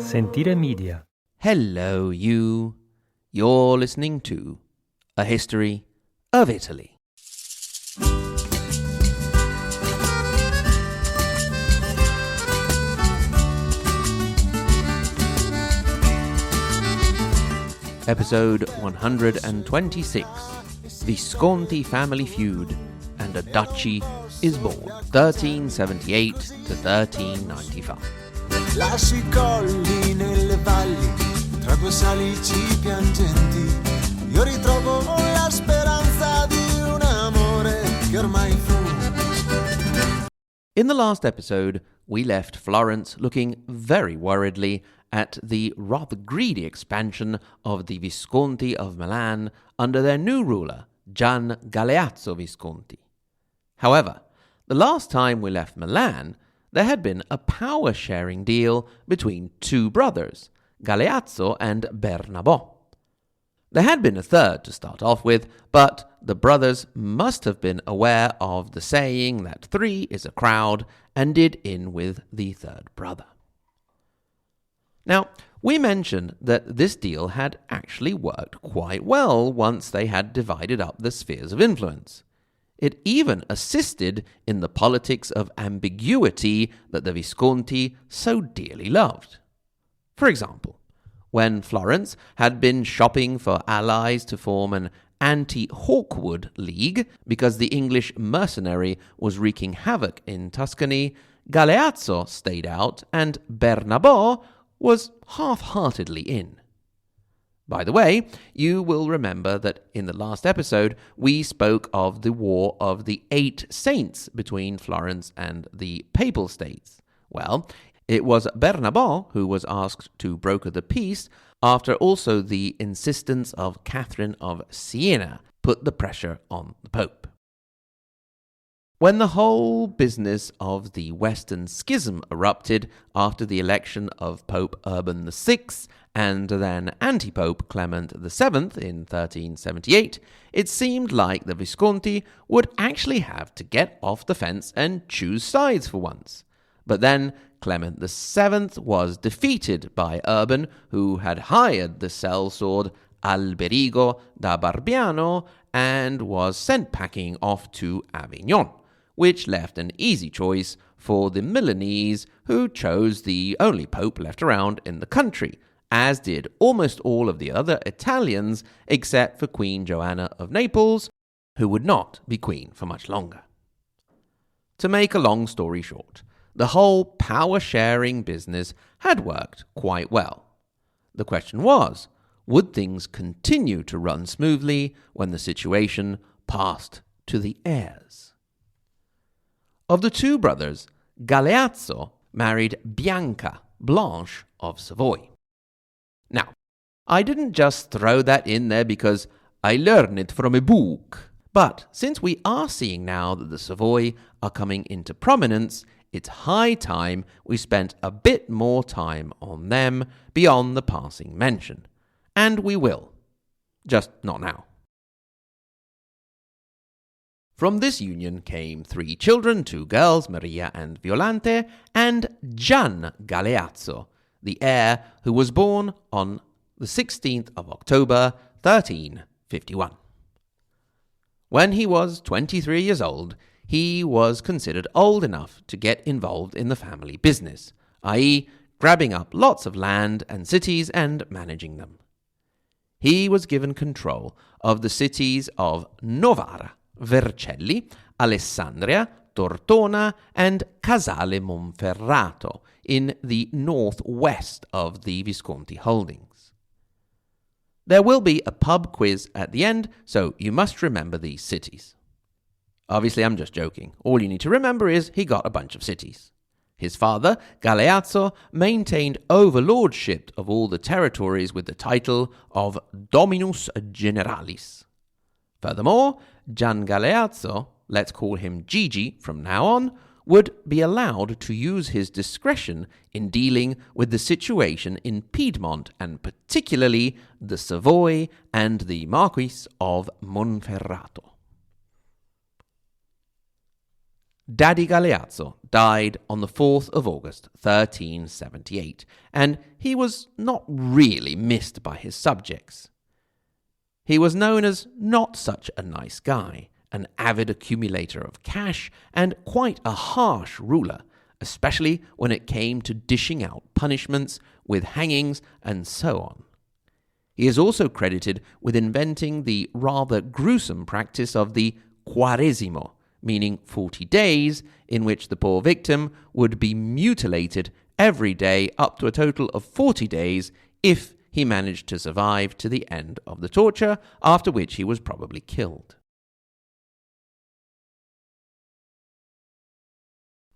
Sentire Media. Hello, you. You're listening to A History of Italy. Episode 126, Visconti family feud and a duchy is born, 1378 to 1395. Lasci colli nelle valli, tra due salici piangenti, io ritrovo la speranza di un amore che ormai fu. In the last episode, we left Florence looking very worriedly at the rather greedy expansion of the Visconti of Milan under their new ruler, Gian Galeazzo Visconti. However, the last time we left Milan, there had been a power-sharing deal between two brothers, Galeazzo and Bernabò. There had been a third to start off with, but the brothers must have been aware of the saying that 3 is a crowd and did in with the third brother. Now, we mentioned that this deal had actually worked quite well once they had divided up the spheres of influence. It even assisted in the politics of ambiguity that the Visconti so dearly loved. For example, when Florence had been shopping for allies to form an anti-Hawkwood League because the English mercenary was wreaking havoc in Tuscany, Galeazzo stayed out and Bernabò was half-heartedly in. By the way, you will remember that in the last episode we spoke of the War of the 8 Saints between Florence and the Papal States. Well, it was Bernabò who was asked to broker the peace after also the insistence of Catherine of Siena put the pressure on the Pope. When the whole business of the Western Schism erupted after the election of Pope Urban VI and then anti-Pope Clement VII in 1378, it seemed like the Visconti would actually have to get off the fence and choose sides for once. But then Clement VII was defeated by Urban, who had hired the sellsword Alberigo da Barbiano and was sent packing off to Avignon, which left an easy choice for the Milanese, who chose the only pope left around in the country, as did almost all of the other Italians except for Queen Joanna of Naples, who would not be queen for much longer. To make a long story short, the whole power-sharing business had worked quite well. The question was, would things continue to run smoothly when the situation passed to the heirs? Of the two brothers, Galeazzo married Bianca, Blanche of Savoy. Now, I didn't just throw that in there because I learned it from a book. But since we are seeing now that the Savoy are coming into prominence, it's high time we spent a bit more time on them beyond the passing mention. And we will. Just not now. From this union came 3 children, 2 girls, Maria and Violante, and Gian Galeazzo, the heir who was born on the 16th of October, 1351. When he was 23 years old, he was considered old enough to get involved in the family business, i.e., grabbing up lots of land and cities and managing them. He was given control of the cities of Novara, Vercelli, Alessandria, Tortona, and Casale Monferrato in the northwest of the Visconti holdings. There will be a pub quiz at the end, so you must remember these cities. Obviously, I'm just joking. All you need to remember is he got a bunch of cities. His father, Galeazzo, maintained overlordship of all the territories with the title of Dominus Generalis. Furthermore, Gian Galeazzo, let's call him Gigi from now on, would be allowed to use his discretion in dealing with the situation in Piedmont and particularly the Savoy and the Marquis of Monferrato. Daddy Galeazzo died on the 4th of August, 1378, and he was not really missed by his subjects. He was known as not such a nice guy, an avid accumulator of cash, and quite a harsh ruler, especially when it came to dishing out punishments with hangings and so on. He is also credited with inventing the rather gruesome practice of the Quaresimo, meaning 40 days, in which the poor victim would be mutilated every day up to a total of 40 days if he managed to survive to the end of the torture, after which he was probably killed.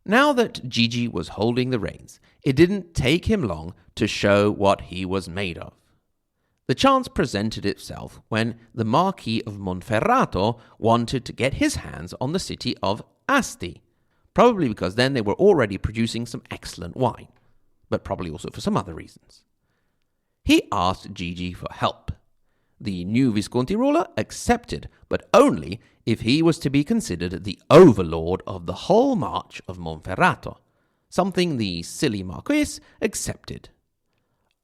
Now that Gigi was holding the reins, it didn't take him long to show what he was made of. The chance presented itself when the Marquis of Monferrato wanted to get his hands on the city of Asti, probably because then they were already producing some excellent wine, but probably also for some other reasons. He asked Gigi for help. The new Visconti ruler accepted, but only if he was to be considered the overlord of the whole March of Monferrato, something the silly Marquis accepted.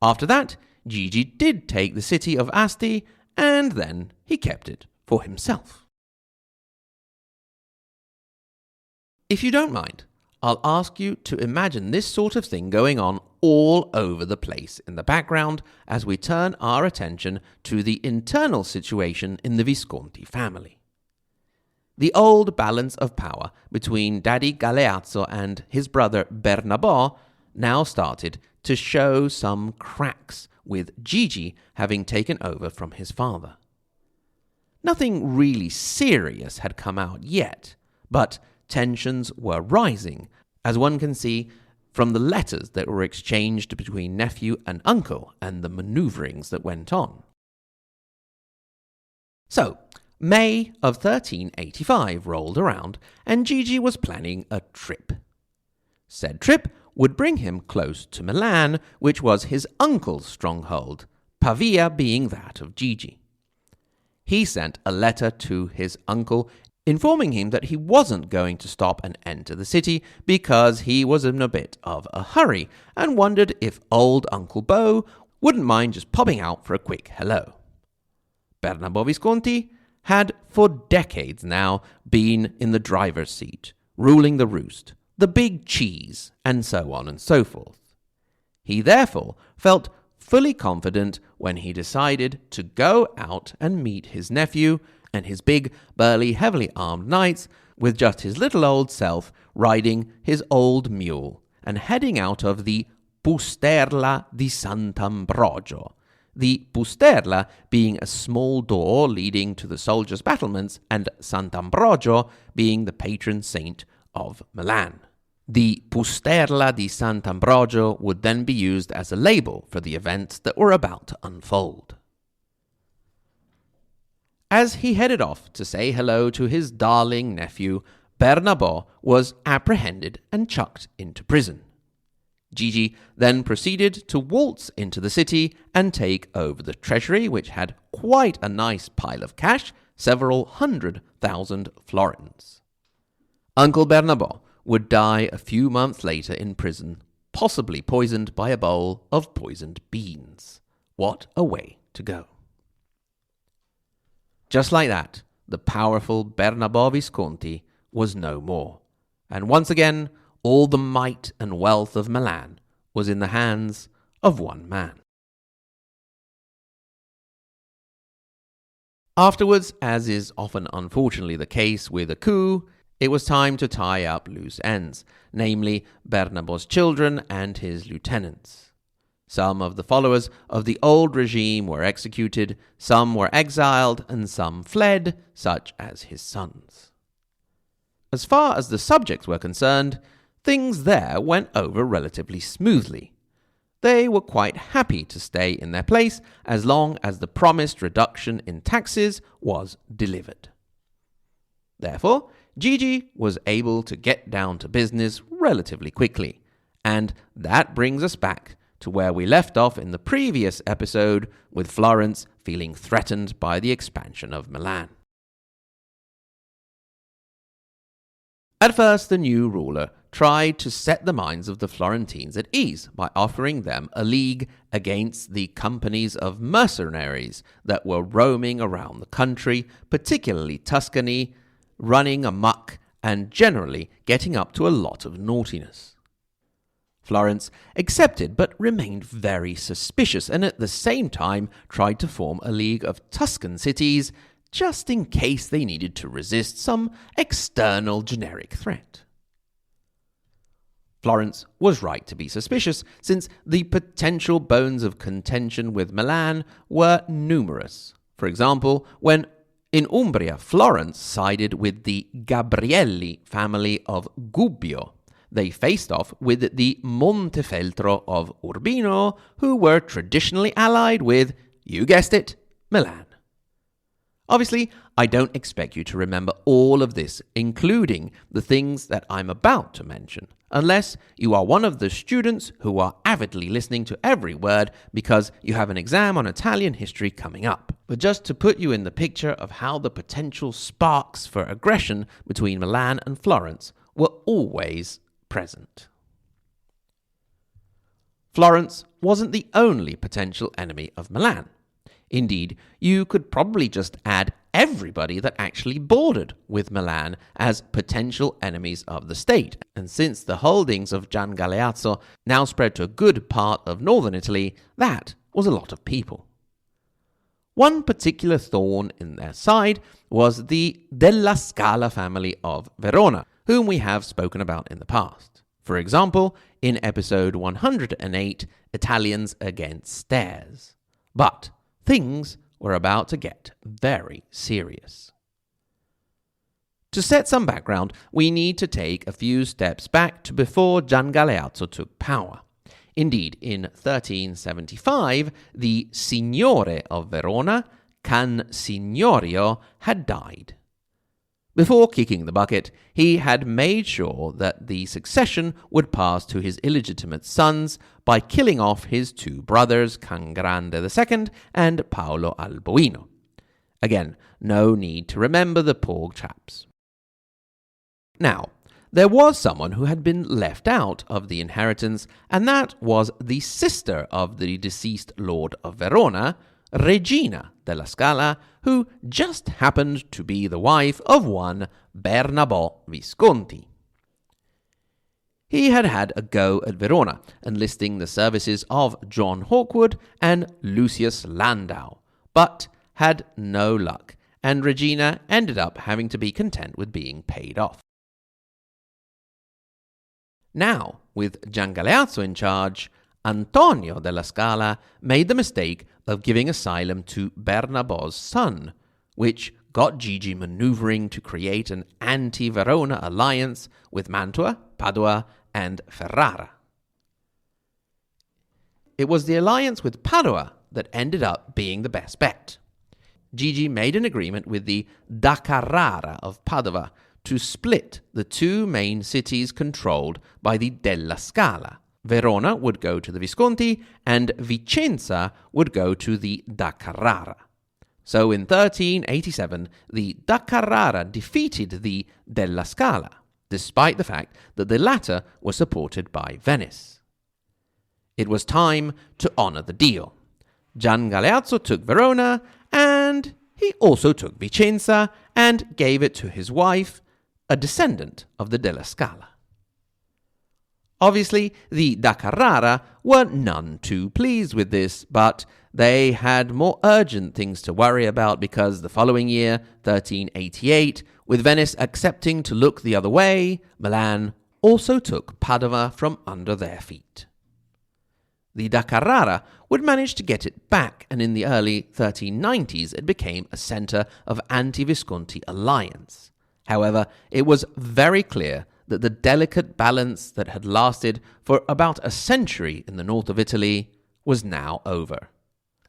After that, Gigi did take the city of Asti, and then he kept it for himself. If you don't mind, I'll ask you to imagine this sort of thing going on all over the place in the background as we turn our attention to the internal situation in the Visconti family. The old balance of power between Daddy Galeazzo and his brother Bernabò now started to show some cracks, with Gigi having taken over from his father. Nothing really serious had come out yet, but tensions were rising, as one can see from the letters that were exchanged between nephew and uncle and the manoeuvrings that went on. So, May of 1385 rolled around, and Gigi was planning a trip. Said trip would bring him close to Milan, which was his uncle's stronghold, Pavia being that of Gigi. He sent a letter to his uncle informing him that he wasn't going to stop and enter the city because he was in a bit of a hurry and wondered if old Uncle Bo wouldn't mind just popping out for a quick hello. Bernabò Visconti had for decades now been in the driver's seat, ruling the roost, the big cheese, and so on and so forth. He therefore felt fully confident when he decided to go out and meet his nephew and his big, burly, heavily armed knights, with just his little old self riding his old mule and heading out of the Pusterla di Sant'Ambrogio, the Pusterla being a small door leading to the soldiers' battlements and Sant'Ambrogio being the patron saint of Milan. The Pusterla di Sant'Ambrogio would then be used as a label for the events that were about to unfold. As he headed off to say hello to his darling nephew, Bernabò was apprehended and chucked into prison. Gigi then proceeded to waltz into the city and take over the treasury, which had quite a nice pile of cash, several 100,000 florins. Uncle Bernabò would die a few months later in prison, possibly poisoned by a bowl of poisoned beans. What a way to go. Just like that, the powerful Bernabò Visconti was no more, and once again, all the might and wealth of Milan was in the hands of one man. Afterwards, as is often unfortunately the case with a coup, it was time to tie up loose ends, namely Bernabò's children and his lieutenants. Some of the followers of the old regime were executed, some were exiled, and some fled, such as his sons. As far as the subjects were concerned, things there went over relatively smoothly. They were quite happy to stay in their place as long as the promised reduction in taxes was delivered. Therefore, Gigi was able to get down to business relatively quickly, and that brings us back to where we left off in the previous episode, with Florence feeling threatened by the expansion of Milan. At first, the new ruler tried to set the minds of the Florentines at ease by offering them a league against the companies of mercenaries that were roaming around the country, particularly Tuscany, running amok and generally getting up to a lot of naughtiness. Florence accepted but remained very suspicious and at the same time tried to form a league of Tuscan cities just in case they needed to resist some external generic threat. Florence was right to be suspicious, since the potential bones of contention with Milan were numerous. For example, when in Umbria, Florence sided with the Gabrielli family of Gubbio. They faced off with the Montefeltro of Urbino, who were traditionally allied with, you guessed it, Milan. Obviously, I don't expect you to remember all of this, including the things that I'm about to mention, unless you are one of the students who are avidly listening to every word because you have an exam on Italian history coming up. But just to put you in the picture of how the potential sparks for aggression between Milan and Florence were always present. Florence wasn't the only potential enemy of Milan. Indeed, you could probably just add everybody that actually bordered with Milan as potential enemies of the state. And since the holdings of Gian Galeazzo now spread to a good part of northern Italy, that was a lot of people. One particular thorn in their side was the Della Scala family of Verona, whom we have spoken about in the past. For example, in episode 108, Italians Against Stairs. But things were about to get very serious. To set some background, we need to take a few steps back to before Gian Galeazzo took power. Indeed, in 1375, the Signore of Verona, Can Signorio, had died. Before kicking the bucket, he had made sure that the succession would pass to his illegitimate sons by killing off his two brothers, Can Grande II and Paolo Alboino. Again, no need to remember the poor chaps. Now, there was someone who had been left out of the inheritance, and that was the sister of the deceased Lord of Verona, Regina della Scala, who just happened to be the wife of one Bernabò Visconti. He had had a go at Verona, enlisting the services of John Hawkwood and Lucius Landau, but had no luck, and Regina ended up having to be content with being paid off. Now, with Gian Galeazzo in charge, Antonio della Scala made the mistake of giving asylum to Bernabò's son, which got Gigi maneuvering to create an anti-Verona alliance with Mantua, Padua, and Ferrara. It was the alliance with Padua that ended up being the best bet. Gigi made an agreement with the da Carrara of Padua to split the two main cities controlled by the Della Scala. Verona would go to the Visconti, and Vicenza would go to the da Carrara. So in 1387, the da Carrara defeated the Della Scala, despite the fact that the latter were supported by Venice. It was time to honor the deal. Gian Galeazzo took Verona, and he also took Vicenza, and gave it to his wife, a descendant of the Della Scala. Obviously, the da Carrara were none too pleased with this, but they had more urgent things to worry about because the following year, 1388, with Venice accepting to look the other way, Milan also took Padua from under their feet. The da Carrara would manage to get it back, and in the early 1390s it became a centre of anti-Visconti alliance. However, it was very clear that the delicate balance that had lasted for about a century in the north of Italy was now over.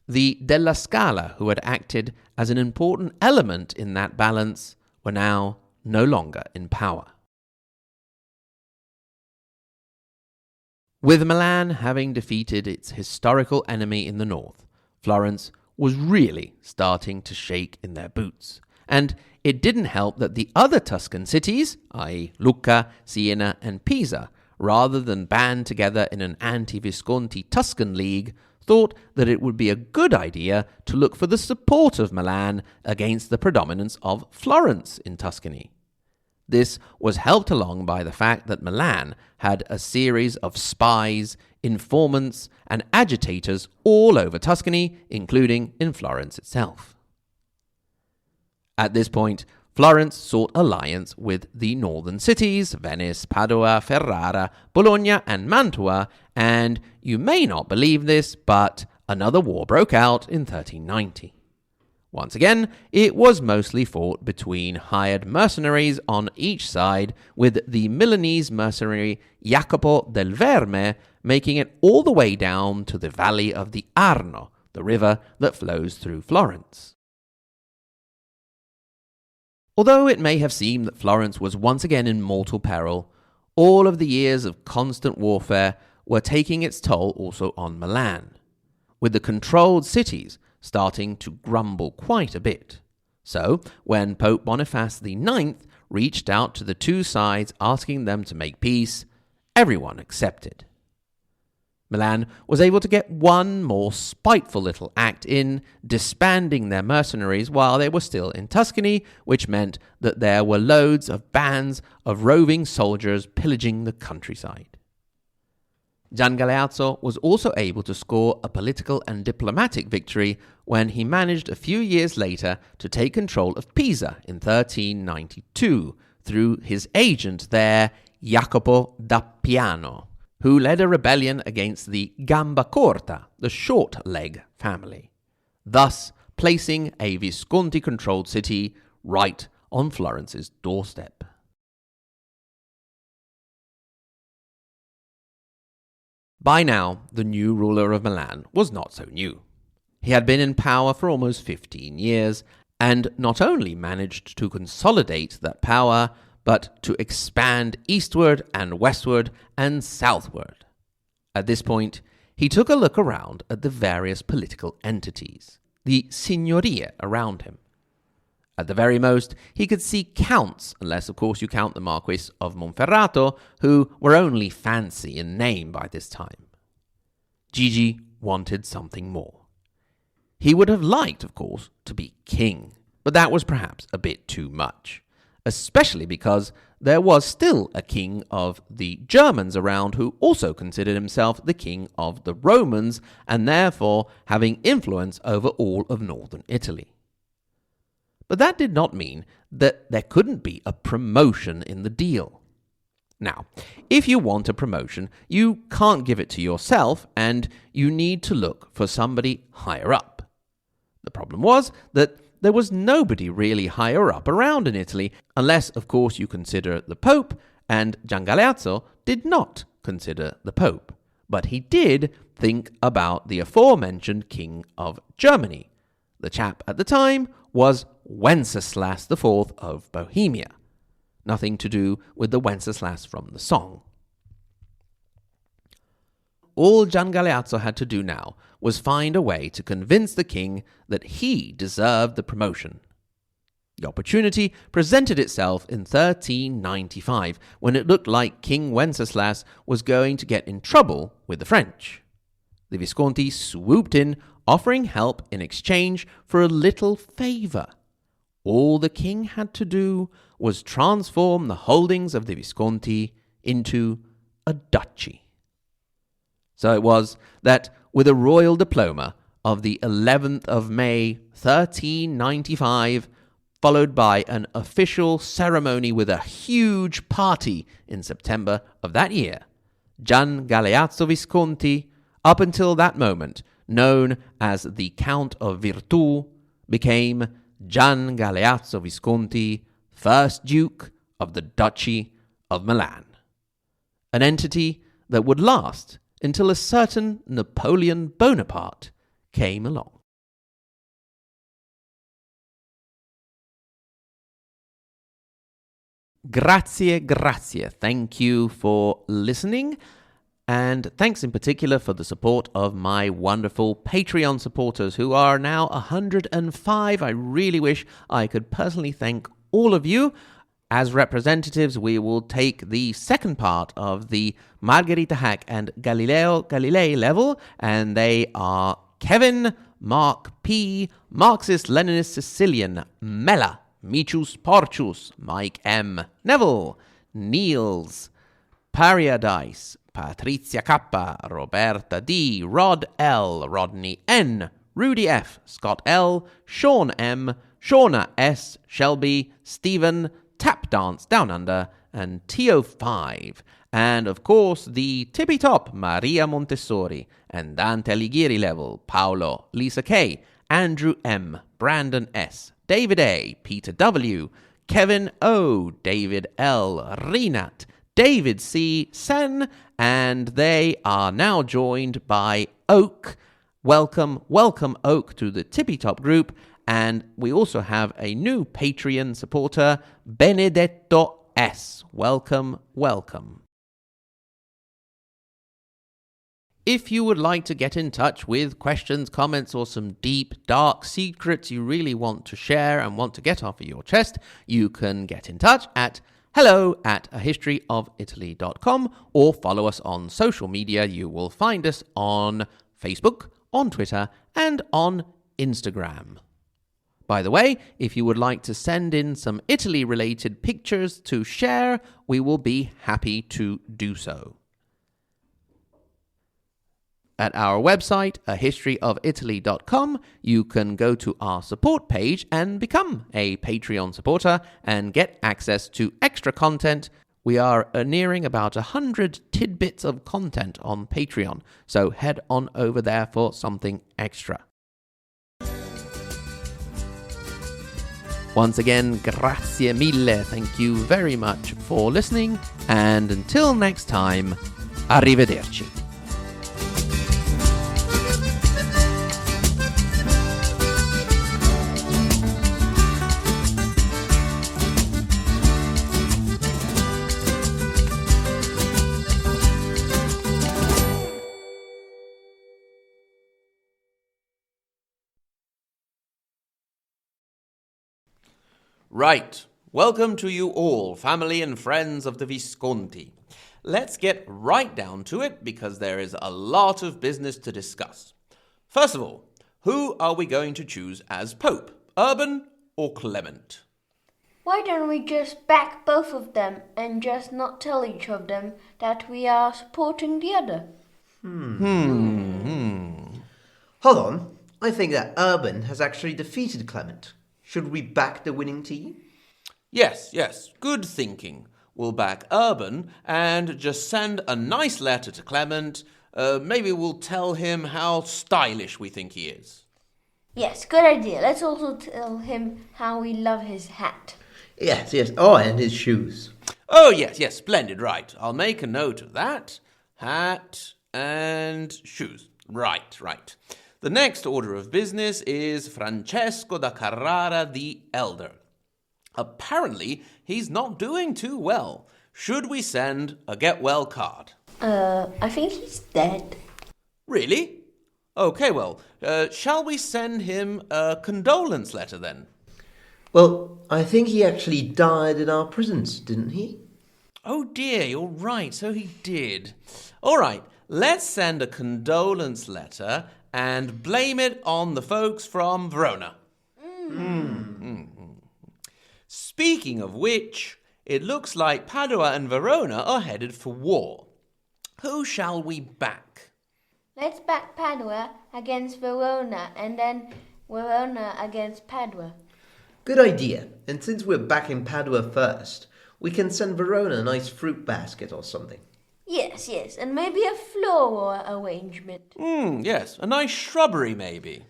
The Della Scala, who had acted as an important element in that balance, were now no longer in power. With Milan having defeated its historical enemy in the north, Florence was really starting to shake in their boots, and it didn't help that the other Tuscan cities, i.e. Lucca, Siena, and Pisa, rather than band together in an anti-Visconti Tuscan league, thought that it would be a good idea to look for the support of Milan against the predominance of Florence in Tuscany. This was helped along by the fact that Milan had a series of spies, informants, and agitators all over Tuscany, including in Florence itself. At this point, Florence sought alliance with the northern cities, Venice, Padua, Ferrara, Bologna, and Mantua, and you may not believe this, but another war broke out in 1390. Once again, it was mostly fought between hired mercenaries on each side, with the Milanese mercenary Jacopo del Verme making it all the way down to the valley of the Arno, the river that flows through Florence. Although it may have seemed that Florence was once again in mortal peril, all of the years of constant warfare were taking its toll also on Milan, with the controlled cities starting to grumble quite a bit. So, when Pope Boniface IX reached out to the two sides asking them to make peace, everyone accepted. Milan was able to get one more spiteful little act in, disbanding their mercenaries while they were still in Tuscany, which meant that there were loads of bands of roving soldiers pillaging the countryside. Gian Galeazzo was also able to score a political and diplomatic victory when he managed a few years later to take control of Pisa in 1392 through his agent there, Jacopo da Piano, who led a rebellion against the Gamba Corta, the short leg family, thus placing a Visconti-controlled city right on Florence's doorstep. By now, the new ruler of Milan was not so new. He had been in power for almost 15 years, and not only managed to consolidate that power, but to expand eastward and westward and southward. At this point, he took a look around at the various political entities, the signorie around him. At the very most, he could see counts, unless of course you count the Marquis of Monferrato, who were only fancy in name by this time. Gigi wanted something more. He would have liked, of course, to be king, but that was perhaps a bit too much, especially because there was still a king of the Germans around who also considered himself the king of the Romans and therefore having influence over all of northern Italy. But that did not mean that there couldn't be a promotion in the deal. Now, if you want a promotion, you can't give it to yourself and you need to look for somebody higher up. The problem was that there was nobody really higher up around in Italy, unless, of course, you consider the Pope, and Gian Galeazzo did not consider the Pope. But he did think about the aforementioned King of Germany. The chap at the time was Wenceslas IV of Bohemia. Nothing to do with the Wenceslas from the song. All Gian Galeazzo had to do now was find a way to convince the king that he deserved the promotion. The opportunity presented itself in 1395, when it looked like King Wenceslas was going to get in trouble with the French. The Visconti swooped in, offering help in exchange for a little favor. All the king had to do was transform the holdings of the Visconti into a duchy. So it was that with a royal diploma of the 11th of May, 1395, followed by an official ceremony with a huge party in September of that year, Gian Galeazzo Visconti, up until that moment known as the Count of Virtù, became Gian Galeazzo Visconti, first Duke of the Duchy of Milan, an entity that would last until a certain Napoleon Bonaparte came along. Grazie. Thank you for listening. And thanks in particular for the support of my wonderful Patreon supporters who are now 105. I really wish I could personally thank all of you. As representatives, we will take the second part of the Margherita Hack and Galileo Galilei level, and they are Kevin, Mark P, Marxist-Leninist Sicilian, Mela, Michus Porchus, Mike M, Neville, Niels, Paradise, Patrizia K, Roberta D, Rod L, Rodney N, Rudy F, Scott L, Sean M, Shauna S, Shelby, Stephen, Tap Dance Down Under, and TO5. And, of course, the tippy top, Maria Montessori, and Dante Alighieri level, Paolo, Lisa K, Andrew M, Brandon S, David A, Peter W, Kevin O, David L, Renat, David C, Sen, and they are now joined by Oak. Welcome, Oak, to the tippy top group. And we also have a new Patreon supporter, Benedetto S. Welcome. If you would like to get in touch with questions, comments, or some deep, dark secrets you really want to share and want to get off of your chest, you can get in touch at hello@ahistoryofitaly.com or follow us on social media. You will find us on Facebook, on Twitter, and on Instagram. By the way, if you would like to send in some Italy-related pictures to share, we will be happy to do so. At our website, ahistoryofitaly.com, you can go to our support page and become a Patreon supporter and get access to extra content. We are nearing about 100 tidbits of content on Patreon, so head on over there for something extra. Once again, grazie mille. Thank you very much for listening. And until next time, arrivederci. Right. Welcome to you all, family and friends of the Visconti. Let's get right down to it because there is a lot of business to discuss. First of all, who are we going to choose as Pope, Urban or Clement? Why don't we just back both of them and just not tell each of them that we are supporting the other? Hold on. I think that Urban has actually defeated Clement. Should we back the winning team? Yes. Good thinking. We'll back Urban and just send a nice letter to Clement. Maybe we'll tell him how stylish we think he is. Yes, good idea. Let's also tell him how we love his hat. Yes. Oh, and his shoes. Oh, yes, splendid, right. I'll make a note of that. Hat and shoes. Right. The next order of business is Francesco da Carrara the Elder. Apparently, he's not doing too well. Should we send a get-well card? I think he's dead. Really? Okay, well, shall we send him a condolence letter then? Well, I think he actually died in our prisons, didn't he? Oh dear, you're right, so he did. All right, let's send a condolence letter and blame it on the folks from Verona. Speaking of which, it looks like Padua and Verona are headed for war. Who shall we back? Let's back Padua against Verona and then Verona against Padua. Good idea. And since we're backing Padua first, we can send Verona a nice fruit basket or something. Yes, and maybe a floral arrangement. Yes, a nice shrubbery maybe.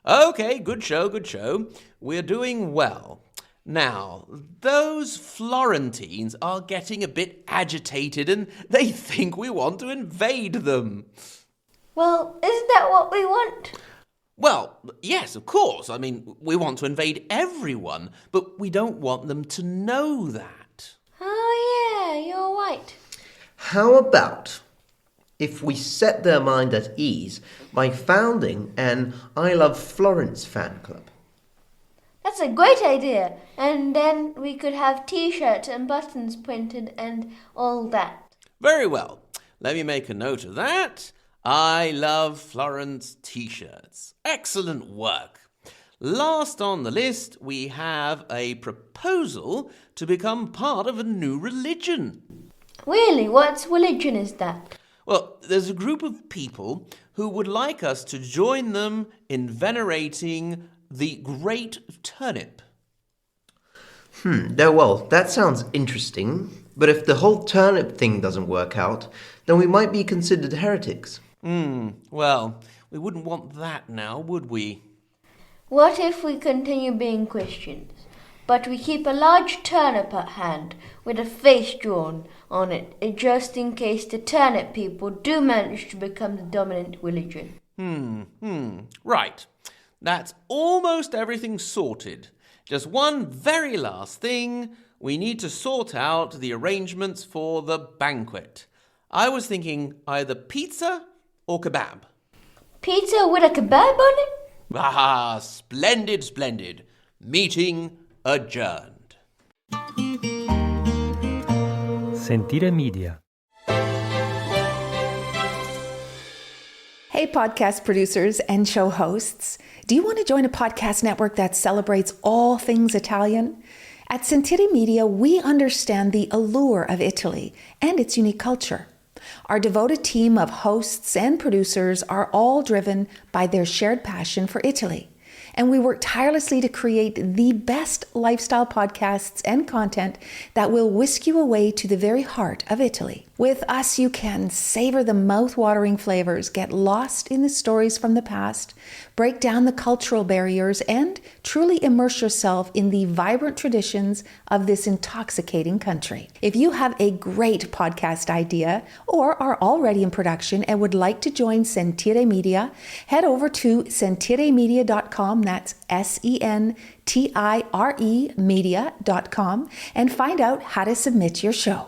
Okay, good show. We're doing well. Now, those Florentines are getting a bit agitated and they think we want to invade them. Well, isn't that what we want? Well, yes, of course. I mean, we want to invade everyone, but we don't want them to know that. Oh, yeah, you're right. How about if we set their mind at ease by founding an I Love Florence fan club? That's a great idea. And then we could have t-shirts and buttons printed and all that. Very well. Let me make a note of that. I Love Florence t-shirts. Excellent work. Last on the list, we have a proposal to become part of a new religion. Really? What religion is that? Well, there's a group of people who would like us to join them in venerating the Great Turnip. Well, that sounds interesting. But if the whole turnip thing doesn't work out, then we might be considered heretics. Well, we wouldn't want that now, would we? What if we continue being Christians, but we keep a large turnip at hand with a face drawn on it, just in case the turnip people do manage to become the dominant religion? Right. That's almost everything sorted. Just one very last thing. We need to sort out the arrangements for the banquet. I was thinking either pizza or kebab. Pizza with a kebab on it? Ah, splendid, splendid. Meeting adjourned. Sentire Media. Hey, podcast producers and show hosts. Do you want to join a podcast network that celebrates all things Italian? At Sentire Media, we understand the allure of Italy and its unique culture. Our devoted team of hosts and producers are all driven by their shared passion for Italy. And we work tirelessly to create the best lifestyle podcasts and content that will whisk you away to the very heart of Italy. With us, you can savor the mouth-watering flavors, get lost in the stories from the past, break down the cultural barriers, and truly immerse yourself in the vibrant traditions of this intoxicating country. If you have a great podcast idea or are already in production and would like to join Sentire Media, head over to sentiremedia.com, that's SENTIRE media.com, and find out how to submit your show.